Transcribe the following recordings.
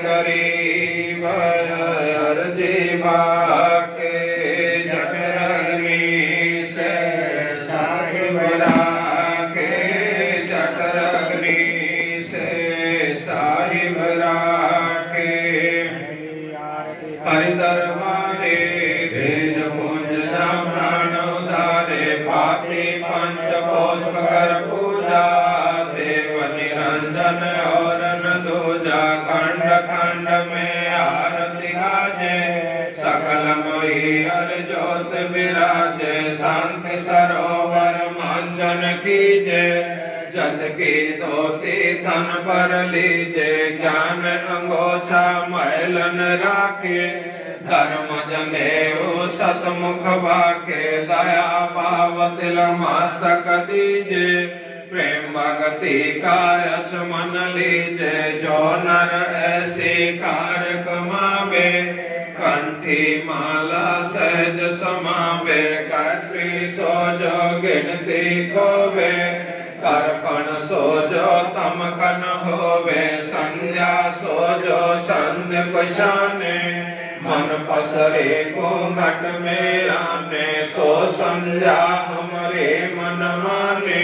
गरीब अर्जी बाके जठरग्नि से साहिब राके जठरग्नि से साहिब राके हरिदरबारे तेज पुंज प्राण उदारे पाति पंच पुष्प कर पूजा देव निरंजन और न दूजा खंड खंड में आरती गाजे सकल मोहि हर ज्योत विराजे शांति सरोवर मंचन कीजे जत की धोती तन पर लीजे ज्ञान अंगोछा मैलन राखे धर्म जनेऊ सतमुख बाके दया भाव तिल मस्तक दीजे प्रेम भक्ति का यश मन लीजे जो नर ऐसी कार कमावे कंठी माला सहज समावे कटी सो जो गिनती खोवे कर्पण सो जो तमकन होवे संध्या सो जो संध्य पशाने मन पसरे को घट में आने सो संध्या हमरे मन माने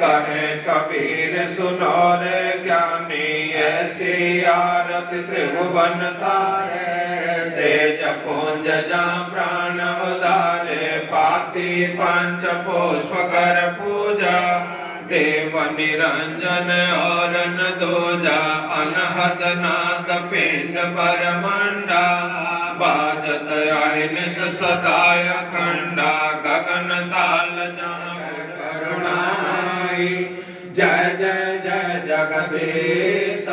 कहे कबीर सुनो रे ज्ञानी ऐसी आरती त्रिभुवन तारे तेज पुंज जा प्राण उदारे पाति पंच पुष्प कर पूजा देव निरंजन और न दूजा अनहद नाद पिंड ब्रह्मांडा बाजत आयन सदाय खंडा गगन ताल करुणाई जय जय जय जगदीश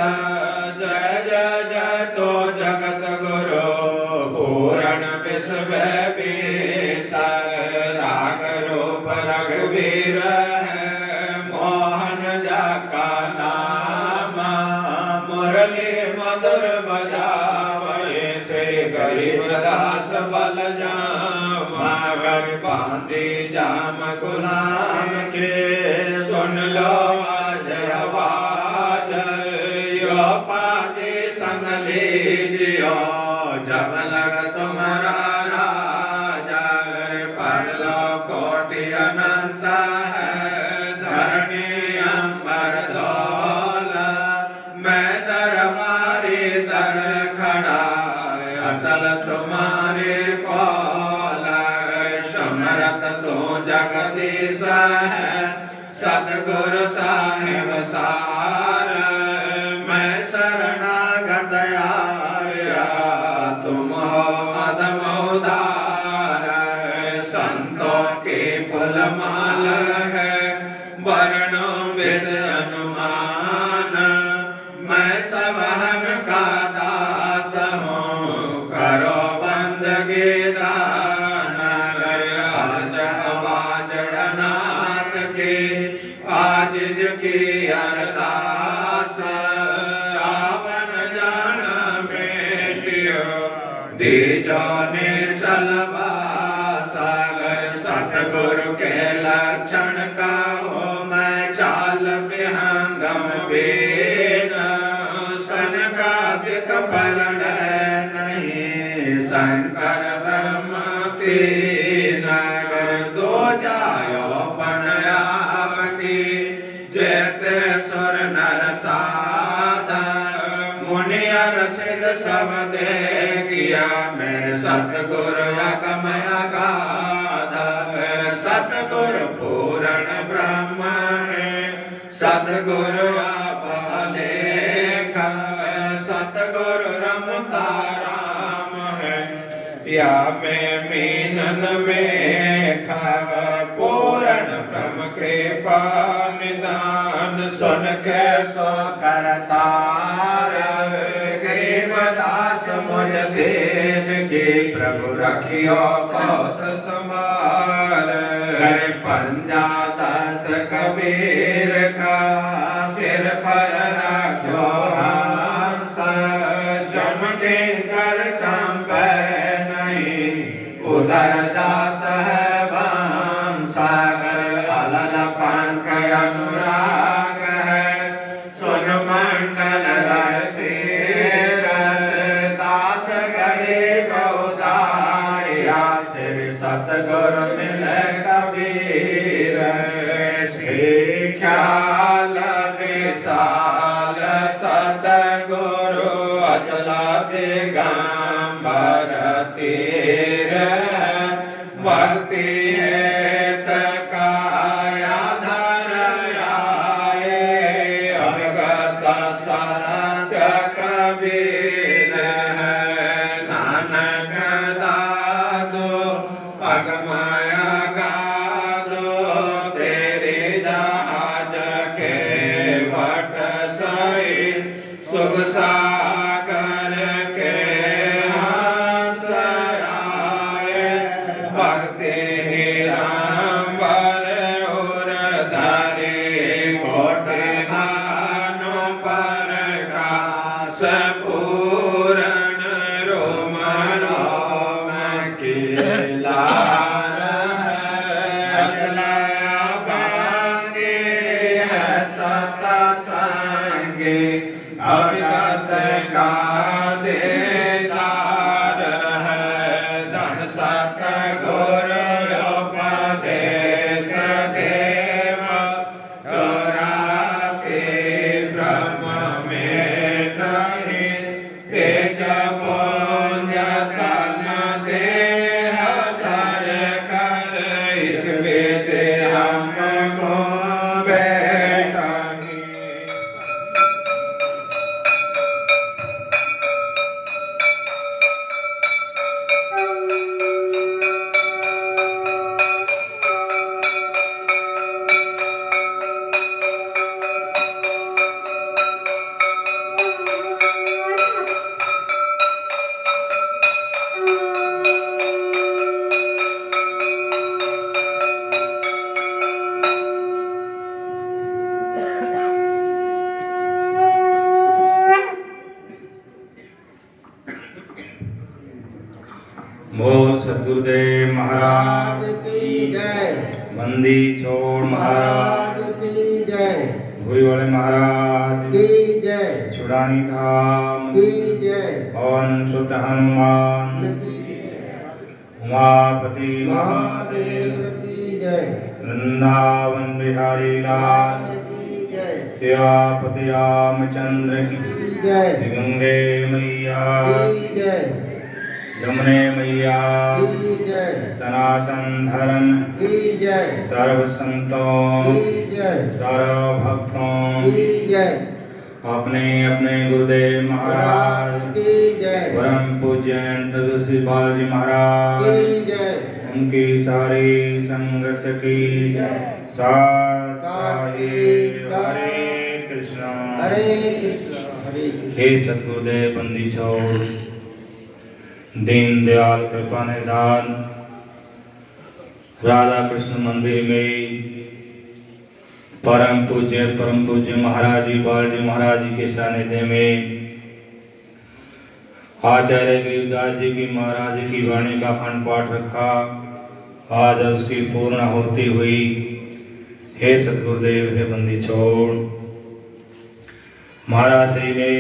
जय जय जय तो जगत गुरु पूर्ण विश्व राग रूप रघुवीर मोहन जाका नाम मुरली मधुर बजावे श्री गरीब दास बल जागर बांधी जाम गुलाम के सुन लो जय आवाज यो पाजे संग लीजियो जब लग तुम्हारा राजा पढ़ लो कोटि अनंत है धरणी अंबर धौला मैं दरबारी दर खड़ा अचल तुम्हारे पौला समरत तो जगदीश है सतगुरु साहिब सार मैं शरणागत आया तुम हो मदम उदार संतों के फुल माल है वर्णों वेद अनुमान मैं सबहन का दास हूँ करो बंदगी दान आज आवाज अनाथ की आज की अरदास आवन जान बेटियो दीजो ने सलवा सागर सतगुरु के लक्षण का हो मैं चाल विहंगम बेन सनकादिक फलन नहीं शंकर ब्रह्म की नगर दो जायो पणयाप की जैते सुर नर साधा मुनि सिद्ध सब दे किया मेरे सतगुरु अगम अगाधा मेरे सतगुरु पूर्ण ब्रह्म है सतगुरु आप अलेखा मेरे सतगुरु रमता राम है या मैं मीनन में खागर पूर्ण ब्रह्म के निदान सुन के सो करतार दास मुझ देन के प्रभु रखियो बहुत संभार पंजा दस्त कबीर का सिर पर रखो हंस चमके कर संपे नहीं उधर जाता है वाम सागर अलल पंख अनुराग है सुन मंडल रहते गुरु अचल दिगंबर तीर भक्ति हेत काया धर आए अवगत सत्य कबीर नानक दादो अगमाया गादो तेरे जहाज के वट सही सुख सागर के हंस आए भक्ति हिरंबर उर धरे कोटि भानु प्रकाश पूरण रोम रोम की लार अचलया भांगे सतसंगे अविगत का देदार है धन सत गुरु उपदेश देव 84 ब्रह्म में नहीं तेज पुंज तन देह धर कर इस वेद हमको बैठाही बोल सद्गुरुदेव महाराज की जय। बंदी छोड़ महाराज की जय। भूरी वाले महाराज की जय। छुड़ानी धाम की जय। पवन सुत हनुमान उमापति महादेव की जय। वृंदावन बिहारी लाल की जय। सियापति रामचंद्र की जय। गंगे मैया की जय। यमुने मैया की जय। सनातन धर्म की जय। सर्व संतों की जय। सर्व भक्तों की जय। अपने अपने गुरुदेव महाराज की जय। परम पूज्य श्री बालाजी महाराज की जय। उनकी सारी संगत की साथ साहिब हरे कृष्ण हरे कृष्ण हरे कृष्ण। हे सतगुरुदेव बंदी छोड़ दीन दयाल कृपा निधान राधा कृष्ण मंदिर में परम पूज्य महाराज जी बालाजी महाराज जी के सानिध्य में आचार्य गिरिदास जी की महाराज जी की वाणी का खंड पाठ रखा। आज उसकी पूर्ण होती हुई। हे सतगुरुदेव हे बंदी छोड़ महाराज श्री ने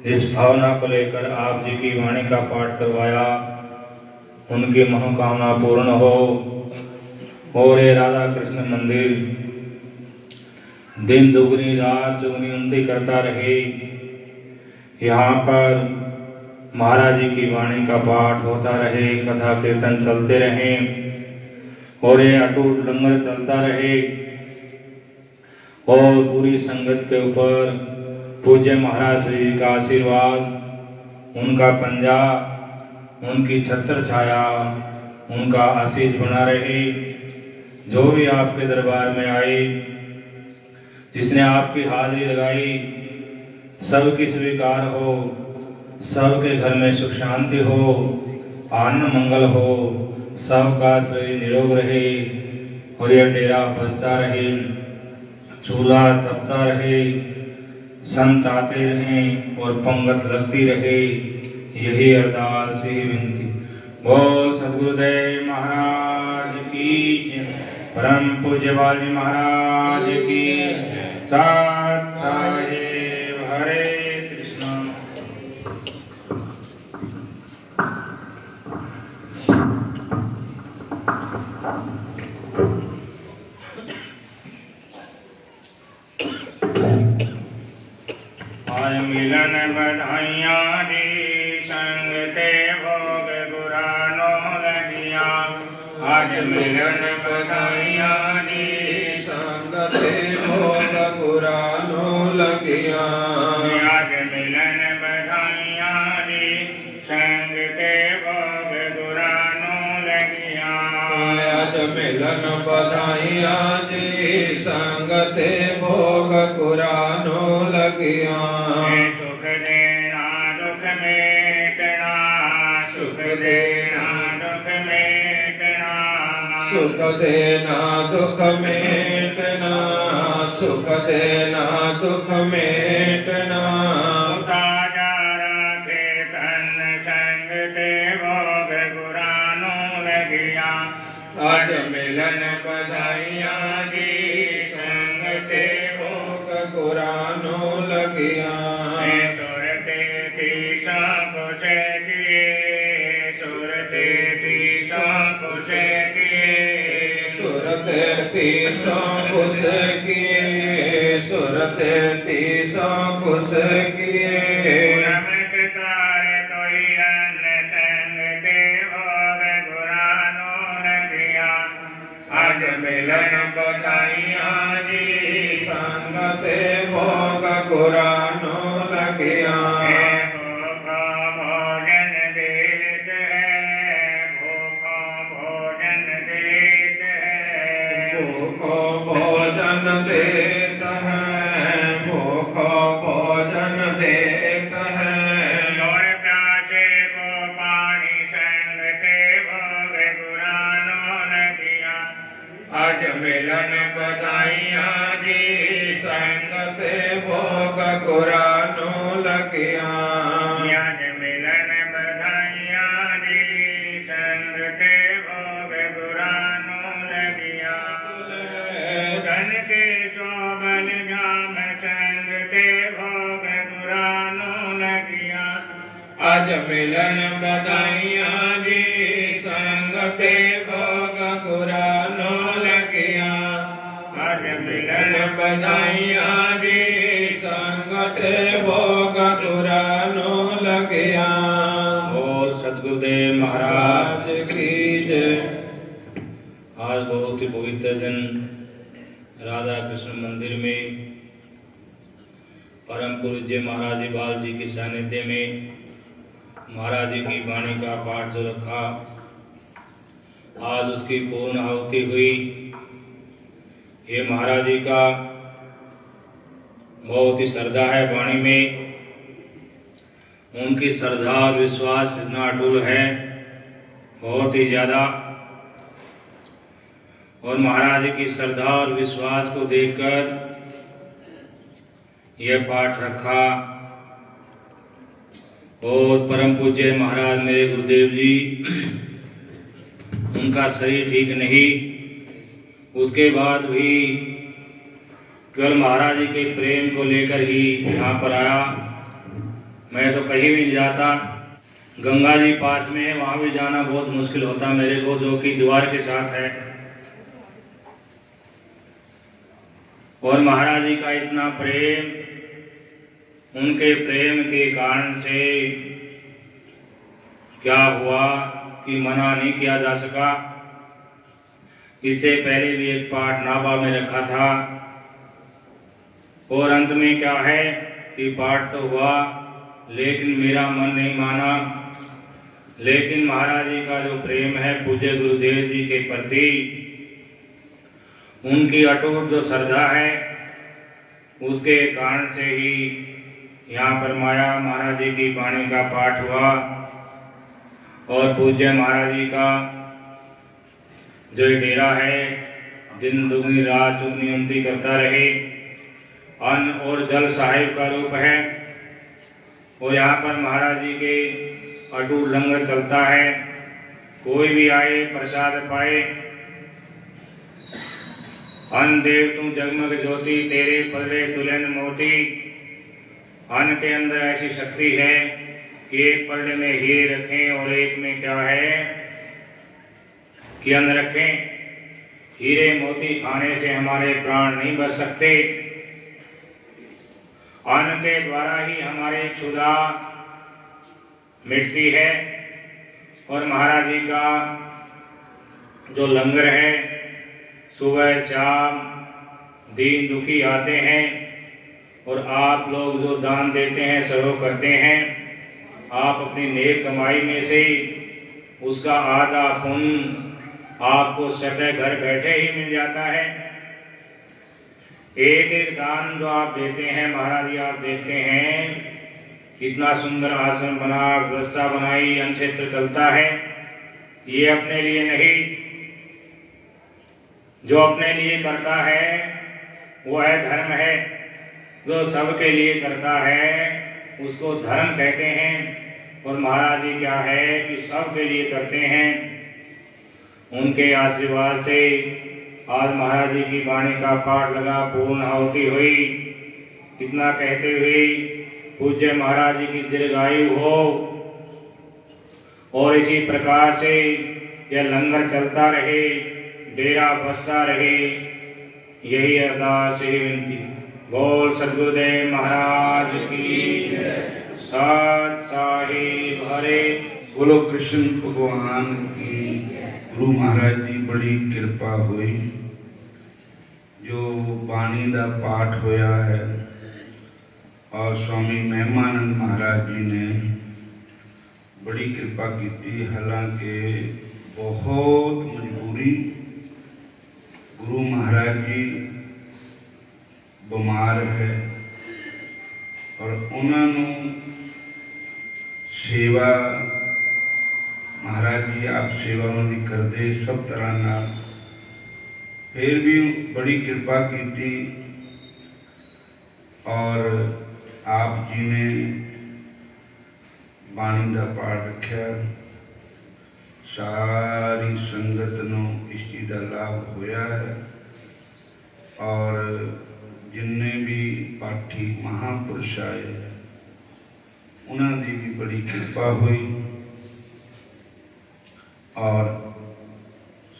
इस भावना को लेकर आप जी की वाणी का पाठ करवाया। उनकी मनोकामना पूर्ण हो और ये राधा कृष्ण मंदिर दिन दुगनी रात चुगनी उन्नति करता रहे। यहाँ पर महाराज जी की वाणी का पाठ होता रहे, कथा कीर्तन चलते रहे और ये अटूट लंगर चलता रहे और पूरी संगत के ऊपर पूज्य महाराज श्री जी का आशीर्वाद, उनका पंजा, उनकी छत्र छाया, उनका आशीष बना रहे। जो भी आपके दरबार में आए, जिसने आपकी हाजिरी लगाई, सबकी स्वीकार हो, सबके घर में सुख शांति हो, आनंद मंगल हो, सबका शरीर निरोग रहे और यह डेरा बजता रहे, चूल्हा तपता रहे, संत आते रहें और पंगत लगती रहे। यही अरदास यही विनती। बोल सद्गुरुदेव महाराज की जय। परम पूज्य बालाजी महाराज की साथ साहिब हरे कृष्ण। आज मिलन बधाइयाँ दी संग ते भोग गुरानो लगिया। आज मिलन बधाइयाँ दी संग ते भोग गुरानो लगिया। आज मिलन बधाइयाँ दी संग ते भोग गुरानो लगिया। आज मिलन बधाइयाँ जी संग ते भोग गुरानो लगिया। सुख देना दुख मेटना सुख देना दुख मेटना सुख देना दुख मेटना सुख देना दुख मेटना। ताजा रखे तन संग ते भोग गुरानो लगिया। आज मिलन बधाइयाँ जी संग ते भोग गुरानो लगिया। सुरते तीसा कुछ किए सुरते तीसा कुछ किए सुरते तीसों कुश किए सुरते तीसों कुश किए। नमस्कार कोई अन्न संग ते भोग गुरानो लगिया। आज मिलन बधाइयाँ जी संग ते भोग गुरानो लगिया। भूखा भोजन देत है भूखा भोजन देत है भूखो भोजन देत है भूखो भोजन देत है। और प्यासे को पानी संग ते भोग गुरानो लगिया। आज मिलन बधाइयाँ जी संग ते भोग गुरानो लगिया। आज मिलन बधाइयाँ दी संग ते भोग गुरानो लगिया। धन के शोभन जाम संग ते भोग गुरानो लगिया। आज मिलन बधाइयाँ जी संग ते भोग गुरानो लगिया। आज मिलन बधाइयाँ जी संग ते भोग गुरानो लगिया। और सदगुरुदेव महाराज आज की जय। आज बहुत ही पवित्र दिन राधा कृष्ण मंदिर में परम पूज्य महाराज बाल जी की सानिध्य में महाराज जी की वाणी का पाठ जो रखा, आज उसकी पूर्ण आहुति हुई। ये महाराज जी का बहुत ही श्रद्धा है वाणी में, उनकी श्रद्धा और विश्वास इतना अटूट है, बहुत ही ज्यादा। और महाराज जी की श्रद्धा और विश्वास को देखकर यह पाठ रखा। और परम पूज्य महाराज मेरे गुरुदेव जी, उनका शरीर ठीक नहीं, उसके बाद भी केवल महाराज जी के प्रेम को लेकर ही यहाँ पर आया। मैं तो कहीं भी नहीं जाता, गंगा जी पास में है, वहां भी जाना बहुत मुश्किल होता मेरे को, जो कि द्वार के साथ है। और महाराज जी का इतना प्रेम, उनके प्रेम के कारण से क्या हुआ कि मना नहीं किया जा सका। इससे पहले भी एक पाठ नाभा में रखा था, और अंत में क्या है कि पाठ तो हुआ लेकिन मेरा मन नहीं माना। लेकिन महाराज जी का जो प्रेम है पूज्य गुरुदेव जी के प्रति, उनकी अटूट जो श्रद्धा है, उसके कारण से ही यहाँ पर माया महाराज जी की वाणी का पाठ हुआ। और पूज्य महाराज जी का जो डेरा है, दिन दुगनी रात चुगनी उन्नति करता रहे, अन्न और जल साहिब का रूप है। और यहाँ पर महाराज जी के अटूट लंगर चलता है, कोई भी आए प्रसाद पाए। अन्न देव तू जगमग ज्योति, तेरे पल्ले तुलन मोती। अन्न के अंदर ऐसी शक्ति है कि एक पल्ले में हीरे रखें और एक में क्या है कि अन्न रखें। हीरे मोती खाने से हमारे प्राण नहीं बच सकते। अन्न के द्वारा ही हमारी क्षुधा मिटती है। और महाराज जी का जो लंगर है, सुबह शाम दीन दुखी आते हैं और आप लोग जो दान देते हैं, सहयोग करते हैं, आप अपनी नेक कमाई में से उसका आधा पुण्य आपको स्वतः घर बैठे ही मिल जाता है। एक एक दान जो आप देते हैं, महाराज जी आप देखते हैं कितना सुंदर आश्रम बना, व्यवस्था बनाई, अन्न क्षेत्र चलता है। ये अपने लिए नहीं, जो अपने लिए करता है वो है धर्म है। जो सबके लिए करता है उसको धर्म कहते हैं। और महाराज जी क्या है कि सबके लिए करते हैं। उनके आशीर्वाद से आज महाराज जी की वाणी का पाठ लगा, पूर्ण आहुति हुई। इतना कहते हुए पूज्य महाराज जी की दीर्घायु हो और इसी प्रकार से यह लंगर चलता रहे, डेरा बसता रहे, यही अरदास यही विनती। बोल सद्गुरुदेव महाराज की सत साहिब हरे। बोलो कृष्ण भगवान की। गुरु महाराज जी बड़ी कृपा हुई, जो बाणी का पाठ होया है और स्वामी महिमानंद महाराज जी ने बड़ी कृपा की। हालांकि बहुत मजबूरी, गुरु महाराज जी बीमार है और उन्होंने सेवा महाराज जी आप सेवा उन्होंने करते सब तरह नाल, फिर भी बड़ी कृपा की और आप जी ने बाणी का पाठ रखा। सारी संगत नूं इस चीज़ का लाभ होया है और जिन्ने भी पाठी महापुरुष आए उन्होंने भी बड़ी कृपा हुई और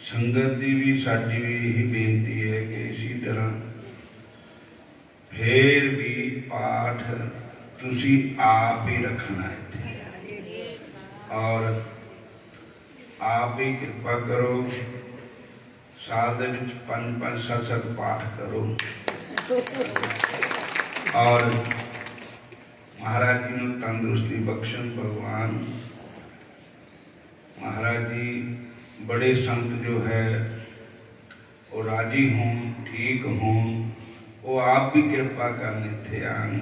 संगत की भी साडी भी यही बेनती है कि इसी तरह फिर भी पाठ तुसी आप ही रखना है और आप ही कृपा करो। साल दे विच 5-5 7 पाठ करो और महाराज जी ने तंदुरुस्ती बख्शन भगवान। महाराज जी बड़े संत जो है वो राजी हों, ठीक हों, वो आप भी कृपा करने थे आन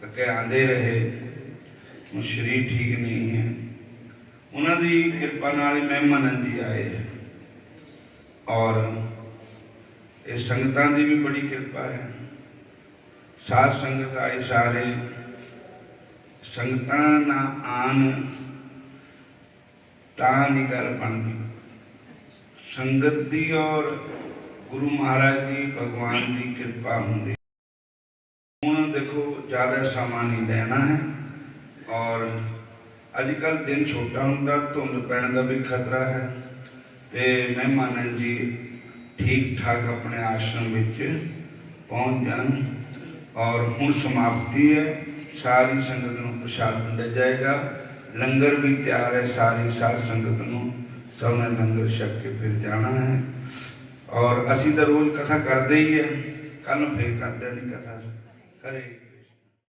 के आंदे रहे। शरीर ठीक नहीं है, उन्होंने कृपा नाल महिमानंद जी आए और इस संगतां की भी बड़ी कृपा है। साध संगत आए सारे, संगतां ना आन तां नहीं गल बनती। संगत दी और गुरु महाराज की भगवान की कृपा होंगी। हुण देखो ज़्यादा समा नहीं लेना है और अजकल दिन छोटा होंदा, धुंध पैण का भी खतरा है। तो महिमानंद जी ठीक ठाक अपने आश्रम में पहुँच जान और हुण समाप्ति है। सारी संगत को प्रसाद वंडिया जाएगा। लंगर भी तैयार है, सारी साध संगत को सबने लंगर छक के फिर जाना है। और असी तो रोज कथा करते ही है, कल फिर करते नहीं कथा। हरे